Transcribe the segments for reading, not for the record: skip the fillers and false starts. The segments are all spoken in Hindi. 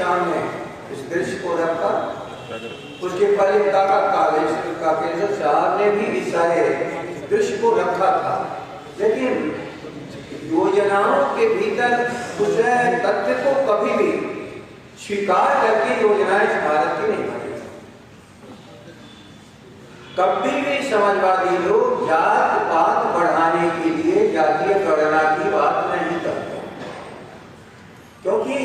सामने इस दृश्य को रखा। उसके पहले काका काकेश्वर साहब ने भी इस सारे दृश्य को रखा था, लेकिन योजनाओं के भीतर उस तथ्य को कभी भी स्वीकार करके योजनाएं भारत की नहीं बनी। कभी भी समाजवादी लोग जात पात बढ़ाने के लिए जातीय गणना की बात नहीं करते, क्योंकि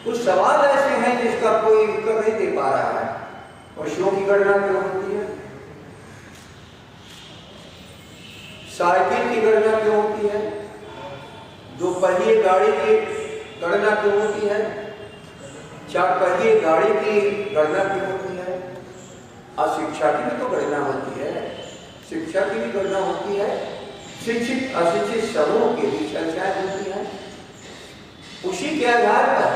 कुछ सवाल ऐसे हैं जिसका कोई उत्तर नहीं दे पा रहा है। पशुओं की गणना क्यों होती है? साइकिल की गणना क्यों होती है? दो पहिए गाड़ी की गणना क्यों होती है? चार पहिए गाड़ी की गणना क्यों होती है? शिक्षा की भी तो गणना होती है, शिक्षा की भी गणना होती है, शिक्षित अशिक्षित समूह की भी चर्चाएं होती हैं। उसी के आधार पर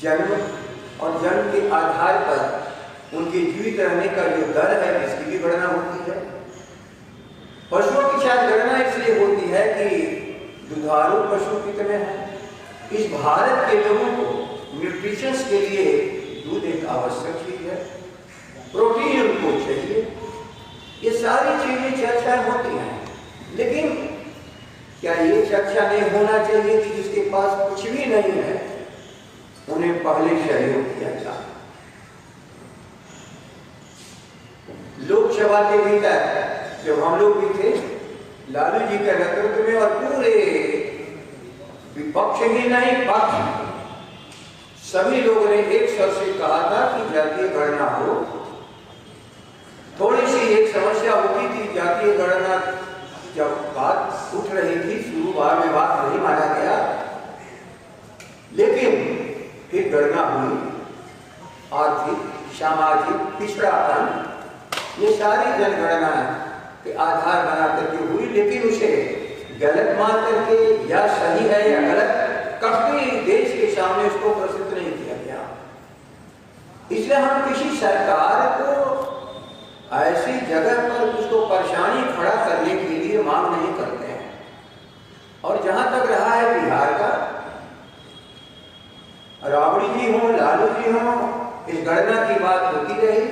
जन्म और जन्म के आधार पर उनके जीवित रहने का जो दर है इसकी भी गणना होती है। पशुओं की शायद गणना इसलिए होती है कि दुधारू पशु कितने हैं। इस भारत के लोगों को न्यूट्रिशन के लिए दूध एक आवश्यक चीज है, प्रोटीन उनको चाहिए। ये सारी चीजें चर्चाएं होती हैं, लेकिन क्या ये चर्चा नहीं होना चाहिए कि जिसके पास कुछ भी नहीं है उन्हें पहले सहयोग किया जाए? लोकसभा के भीतर जब हम लोग भी थे, लालू जी के नेतृत्व में और पूरे विपक्ष ही नहीं पक्ष सभी लोगों ने एक स्वर से कहा था कि जातीय गणना हो। थोड़ी सी एक समस्या होती थी, जातीय गणना जब बात उठ रही थी शुरुआत में बात नहीं माना गया, लेकिन फिर गणना हुई। आर्थिक सामाजिक पिछड़ापन ये सारी जनगणना के आधार बना करके हुई, लेकिन उसे गलत मान करके या सही है या गलत कभी देश के सामने उसको प्रसिद्ध नहीं किया गया। इसलिए हम किसी सरकार को ऐसी जगह पर उसको परेशानी खड़ा करने के लिए मांग नहीं करते हैं। और जहां तक रहा है बिहार का, राबड़ी जी हो, लालू जी हो, इस गणना की बात होती रही।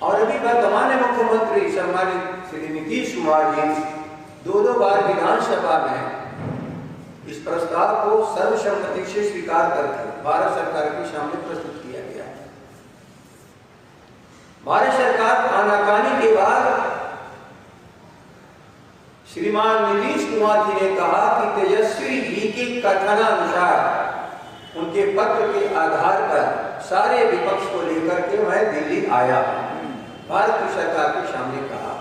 और अभी वर्तमान मुख्यमंत्री सम्मानित श्री नीतीश कुमार जी दो बार विधानसभा में इस प्रस्ताव को सर्वसम्मति से स्वीकार करके भारत सरकार के सामने प्रस्तुत किया गया। भारत सरकार आनाकानी के बाद श्रीमान नीतीश कुमार जी ने कहा कि तेजस्वी जी के कथनानुसार उनके पत्र के आधार पर सारे विपक्ष को लेकर के मैं दिल्ली आया। भारत की सरकार के सामने कहा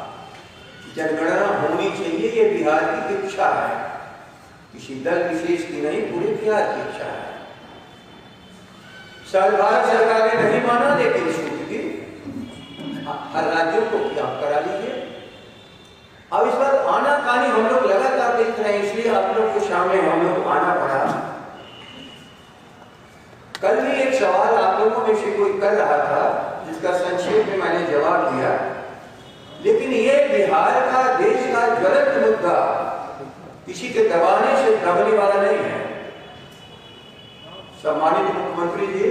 जनगणना होनी चाहिए, ये बिहार की इच्छा है, किसी दल विशेष की नहीं, पूरे बिहार की इच्छा है। भारत सरकार ने नहीं माना, लेकिन स्वीकृति हर राज्यों को आप करा लीजिए। अब इस पर आनाकानी हम लोग लगातार देख रहे हैं, इसलिए आप लोग के सामने हम लोग आना पड़ा। कल भी एक सवाल आप लोगों में से कोई कर रहा था, जिसका संक्षेप में मैंने जवाब दिया, लेकिन ये बिहार का देश का ज्वलंत मुद्दा किसी के दबाने से दबने वाला नहीं है। सम्मानित मुख्यमंत्री जी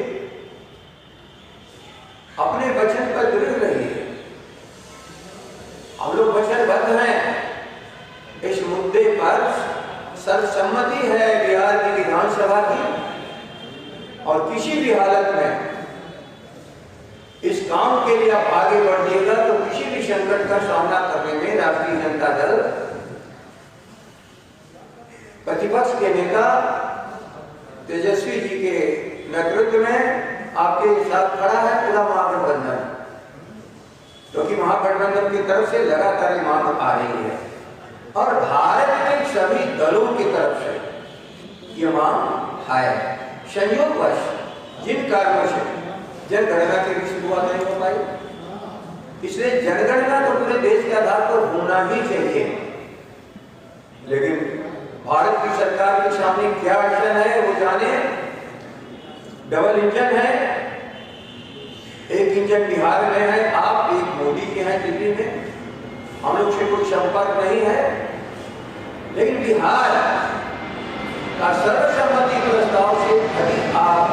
अपने वचन पर दृढ़ रहिए। हम लोग वचनबद्ध हैं। इस मुद्दे पर सर्वसम्मति है बिहार की विधानसभा की, और किसी भी हालत में इस काम के लिए आप आगे बढ़िएगा तो किसी भी संकट का सामना करने में राष्ट्रीय जनता दल प्रतिपक्ष के नेता तेजस्वी जी के नेतृत्व में आपके साथ खड़ा है पूरा महागठबंधन, क्योंकि महागठबंधन की तरफ से लगातार मांग आ रही है और भारत के सभी दलों की तरफ से ये मांग है। संयोगवश जिन कारणों से जनगणना की भी शुरुआत नहीं हो पाई, इसलिए जनगणना तो पूरे देश के आधार पर होना ही चाहिए। लेकिन भारत की सरकार के सामने क्या अड़चन है वो जाने। डबल इंजन है, एक इंजन बिहार में है, आप एक मोदी के हैं दिल्ली में, हम लोग से कोई संपर्क नहीं है, लेकिन बिहार का सर्वसम्मति प्रस्ताव से अधिक आप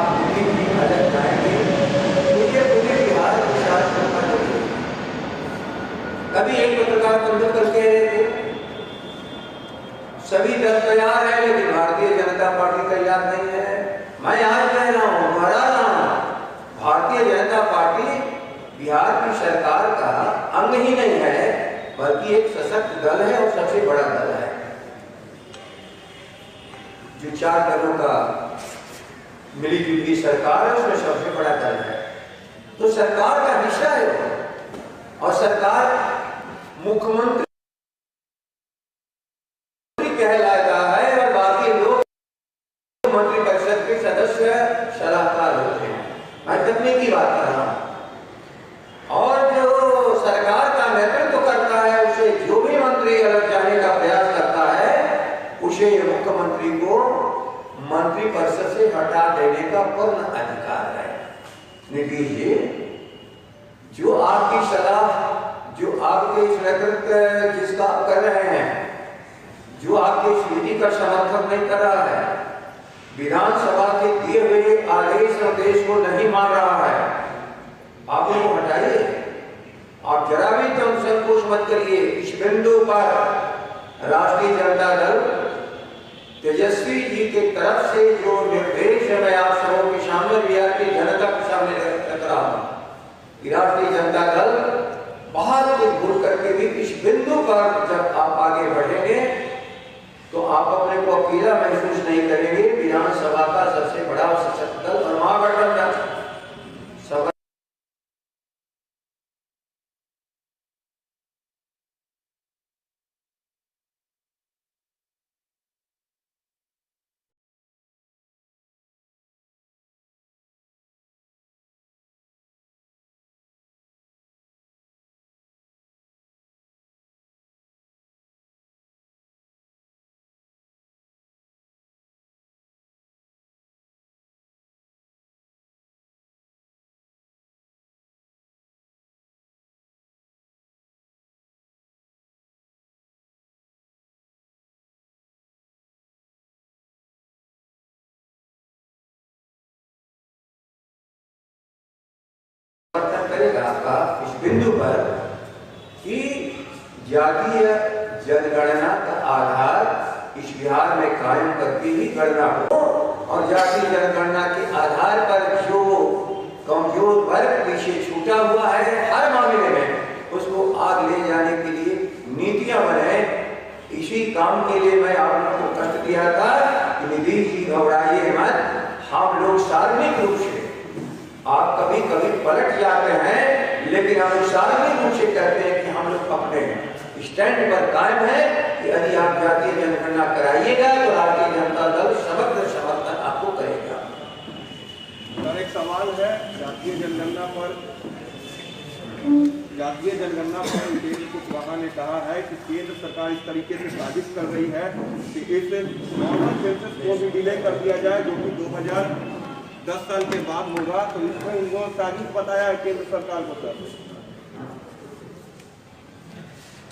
बिहार की सरकार का अंग ही नहीं है, बल्कि एक सशक्त दल है और सबसे बड़ा दल है, जो 4 दलों का मिलीजुली सरकार है, उसमें सबसे बड़ा दल है। तो सरकार का हिस्सा है वो, और सरकार मुख्यमंत्री कहलाता है और बाकी लोग मंत्रिपरिषद के सदस्य सलाहकार होते हैं। मैं तकनीकी की बात कर रहा हूं। और जो सरकार का नेतृत्व करता है, उसे जो भी मंत्री अलग जाने का प्रयास करता है, उसे मुख्यमंत्री को मंत्रिपरिषद से हटा देने का पूर्ण अधिकार है। नीतीश जी, जो आपकी सलाह, जो आपके इस नेतृत्व जिसका आप कर रहे हैं, जो आपकी इस नीति का समर्थन नहीं कर रहा है, विधानसभा के दिए हुए आदेश निर्देश को नहीं मान रहा है, आप उनको हटाइए। आप जरा भी तो संकोच मत करिए। इस बिंदु पर राष्ट्रीय जनता दल तेजस्वी जी के तरफ से जो निर्देश है, मैं आप सबों के सामने, बिहार की जनता के सामने रख रहा हूं। राष्ट्रीय जनता दल बहुत कुछ भूल करके भी इस बिंदु पर जब आप आगे बढ़ेंगे तो आप अपने को अकेला महसूस नहीं करेंगे। विधानसभा का सबसे बड़ा सशक्त दल और महागठबंधन सब करेगा आपका इस बिंदु पर कि जातीय जनगणना का आधार इस बिहार में कायम करके ही गणना हो, और जातीय जनगणना के आधार पर जो कमजोर वर्ग पीछे छूटा हुआ है हर मामले में, उसको आगे ले जाने के लिए नीतियां बने। इसी काम के लिए मैं आप लोगों को कष्ट दिया था कि नीतीश जी घबराइए मत, हम लोग सार्वजनिक रूप से, आप कभी कभी पलट जाते हैं, लेकिन हम सार्वजनिक रूप से कहते हैं कि हम लोग अपने स्टैंड पर कायम है कि यदि आप जातीय जनगणना कराइएगा तो राष्ट्रीय जनता दल समग्र समर्थन आपको करेगा। एक सवाल है जातीय जनगणना पर उपेंद्र कुशवाहा ने कहा है कि केंद्र सरकार इस तरीके से साजिश कर रही है कि इस नॉर्मल सेंसस को भी डिले कर दिया जाए, जो कि 2010 साल के बाद होगा। तो इसमें उन्होंने साजिश बताया है केंद्र सरकार को। सर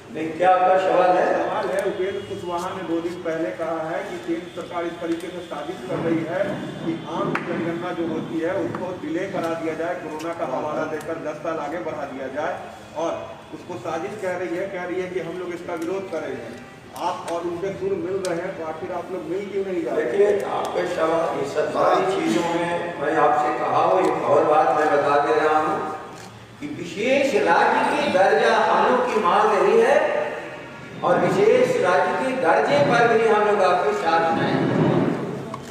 नहीं, क्या आपका सवाल है? सवाल है, उपेंद्र कुशवाहा ने 2 दिन पहले कहा है कि केंद्र सरकार इस तरीके से साजिश कर रही है कि आम जनगणना जो होती है उसको डिले करा दिया जाए, कोरोना का हवाला देकर 10 साल आगे बढ़ा दिया जाए, और उसको साजिश कह रही है कि हम लोग इसका विरोध कर रहे हैं। आप और उनके सुर मिल रहे हैं, तो आखिर आप लोग मिल क्यों नहीं जा रहे? देखिए, आपके सवाल, ये सब सारी चीजों में मैं आपसे कहा हूँ, एक और बात मैं बता दे रहा हूँ कि विशेष राज्य की दर्जा हम लोग की मांग रही है, और विशेष राज्य के दर्जे पर भी हम लोग आपके साथ हैं।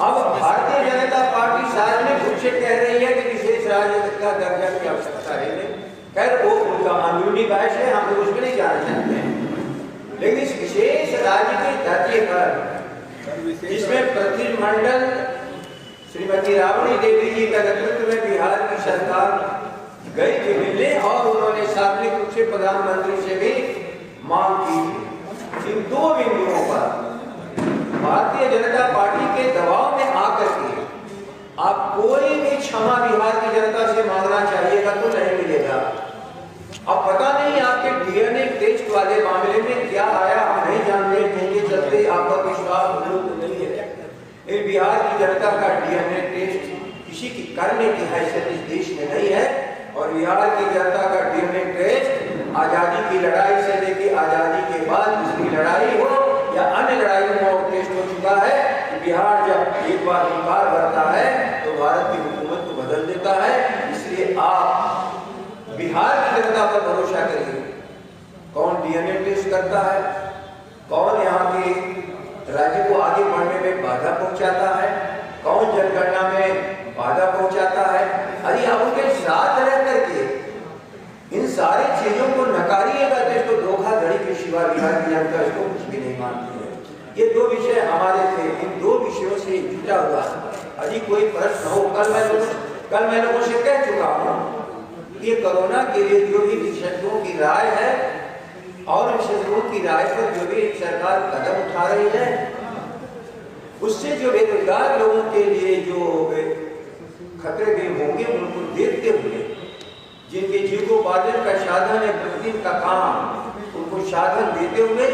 अब भारतीय जनता पार्टी सार्वजनिक रूप से कह रही है कि विशेष राज्य का दर्जा की आवश्यकता है। खैर, वो उनका अंदरूनी बहस है, हम लोग उसमें नहीं जाना चाहते हैं। लेकिन इस विशेष राज्य के दर्जे पर, जिसमें प्रतिनिधिमंडल श्रीमती राबड़ी देवी जी का नेतृत्व में बिहार की सरकार गई थी मिलने, और उन्होंने सार्वजनिक रूप से प्रधानमंत्री से भी मांग की थी। इन 2 बिंदुओं पर भारतीय जनता पार्टी के दबाव में आकर के आप कोई भी क्षमा बिहार की जनता से मांगना चाहिएगा तो नहीं मिलेगा। अब पता नहीं आपके डीएनए टेस्ट वाले मामले में क्या आया, हम नहीं जानते, जिनके चलते आपका विश्वास नहीं है। बिहार की जनता का डीएनए टेस्ट किसी की करने की हैसियत इस देश में नहीं है, और बिहार की जनता का डीएनए टेस्ट आजादी की लड़ाई से लेकर आजादी के बाद पिछली लड़ाई हो या अन्य लड़ाई में टेस्ट हो चुका है कि बिहार जब एक बार भरता है तो भारत की हुकूमत को बदल देता है। इसलिए आप बिहार की जनता पर भरोसा करिए। कौन डीएनए टेस्ट करता है, कौन यहाँ के राज्य को आगे बढ़ने में बाधा पहुंचाता है, कौन जनगणना में बाधा पहुंचाता है। अरे आप उनके साथ रह करके इन सारी चीजों को नकारिएगा तो इसको धोखाधड़ी के सिवा बिहार की जनता इसको कुछ भी नहीं मानती है। ये दो विषय हमारे थे, इन दो विषयों से जुटा हुआ। अभी कोई प्रश्न हो, कल मैं लोगों से कह चुका हूँ कि कोरोना के लिए जो भी विशेषज्ञों की राय है और विशेषज्ञों की राय पर जो भी सरकार कदम उठा रही है, उससे जो बेरोजगार लोगों के लिए जो खतरे भी होंगे उनको देखते हुए, जिनके जीविकोपार्जन का साधन है प्रतिदिन का काम, उनको साधन देते हुए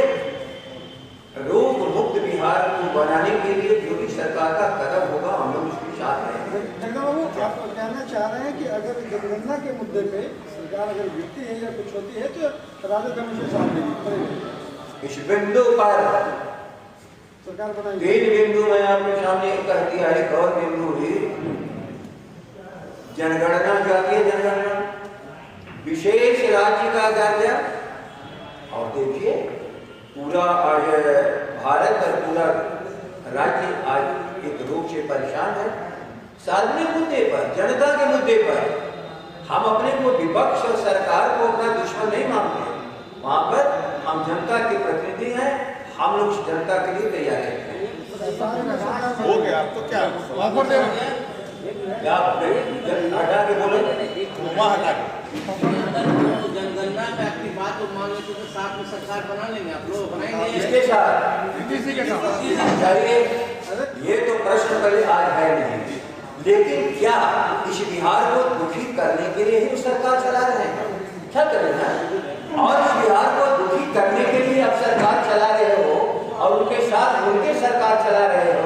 रोग मुक्त बिहार को बनाने के लिए जो भी सरकार का कदम होगा हम लोग उसके साथ रहेंगे। बाबू, आप कहना चाह रहे हैं कि अगर जनगणना के मुद्दे पे सरकार अगर गिरती है या कुछ होती है तो राजद कमीशन साथ देगी पड़ेगी। इस बिंदु पर सरकार बनाएगी। 3 बिंदु मैं आपके सामने कह दिया है। एक और बिंदु ही जनगणना, जातीय जनगणना, विशेष राज्य का दर्जा। और देखिए पूरा आज भारत और पूरा राज्य आज एक रोग से परेशान है। सार्वजनिक मुद्दे पर, जनता के मुद्दे पर हम अपने को विपक्ष और सरकार को अपना दुश्मन नहीं मानते। वहां पर हम जनता के प्रतिनिधि हैं, हम लोग जनता के लिए तैयार हैं। हो गया अब तो क्या हटा के बोलो, जनगणना पे आपकी बात तो मान लेते तो साथ में सरकार बना लेंगे, आप लोग बनाएंगे इसके साथ चाहिए। ये तो प्रश्न पहले आज है नहीं, लेकिन क्या इस बिहार को दुखी करने के लिए ही सरकार चला रहे हैं? क्या करें ना, और इस बिहार को दुखी करने के लिए अब सरकार चला रहे हो और उनके साथ उनके सरकार चला रहे हो